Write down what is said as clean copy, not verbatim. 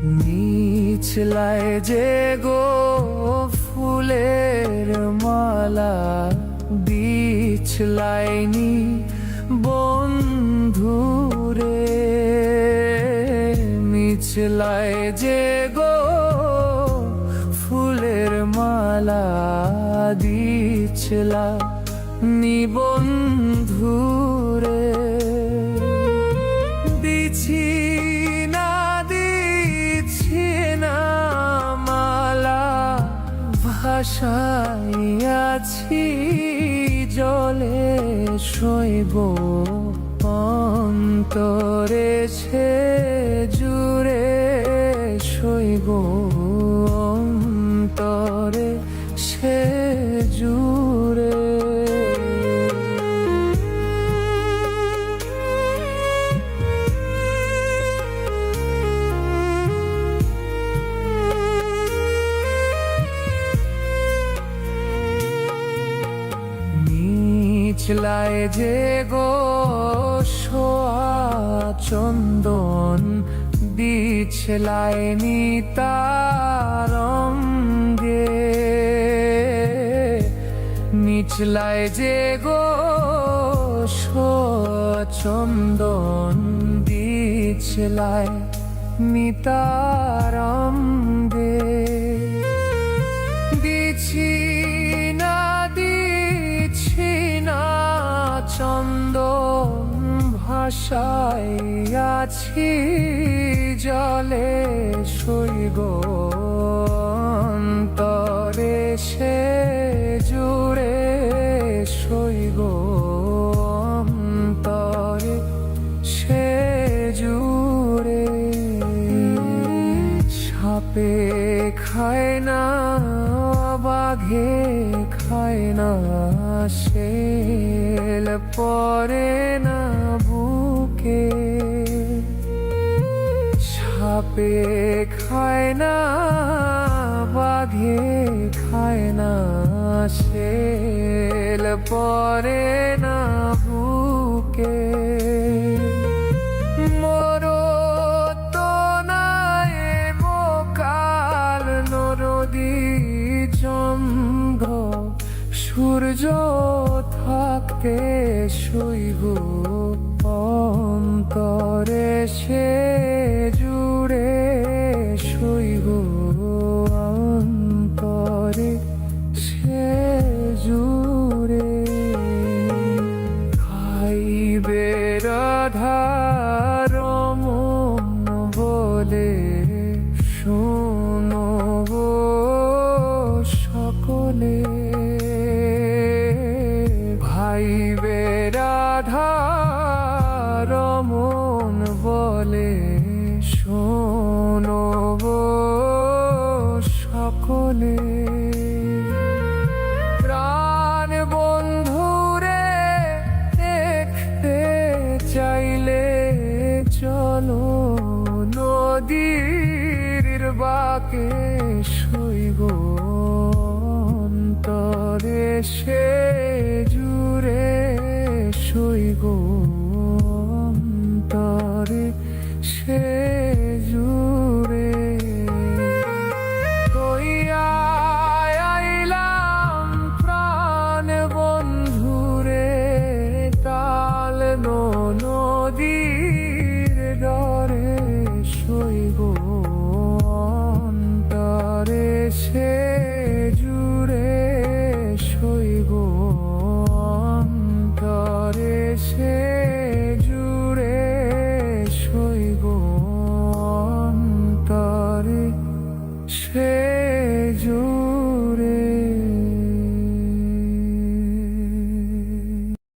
নিচলায় যে গো ফুলের মালা বিছলাইনি বন্ধুরে, নিচলায় যে গো ফুলের মালা দিছলা নিবন্ধুরে, দিছি না দিছি না মালা ভাসাইয়াছি জলে শৈব অন্তরে সে জুড়ে শৈব অন্তরে সে জুড়ে। নিচলায় যে গো সোয়া চন্দন বিছলাইনি তার অঙ্গে, নিচলায় যে গো সোয়া চন্দন বিছলায় নিতার অঙ্গে, দিছি না দিছি না চন্দন ভাসাইয়াছি জলে শৈব অন্তরে সে জুড়ে শৈব অন্তরে সে জুড়ে। সাপে খায় না বাঘে খায় না শেল পরে না বুকে, সাপে খায় না বাঘে খায় না শেল পরে না বুকে, মরো তো নাই বোকাল নরদি চন্দ্র সূর্য থাকতে শৈব অন্তরে সে জুড়ে শৈব অন্তরে সে জুড়ে। খাইবে রাধার মন বলে শোনব সকলে, ভাইবে রাধার মন বলে শোনব সকলে। প্রাণ বন্ধুরে দেখতে চাইলে চলো নদীর বাঁকে শৈব অন্তরে সে জুড়ে শৈব অন্তরে সে জুড়ে। কইয়া আইলাম প্রাণ বন্ধুরে তাল নদীর ডরে শৈব অন্তরে সে জুড়ে শৈব অন্তরে সে জুড়ে শৈব অন্তরে সে জুড়ে।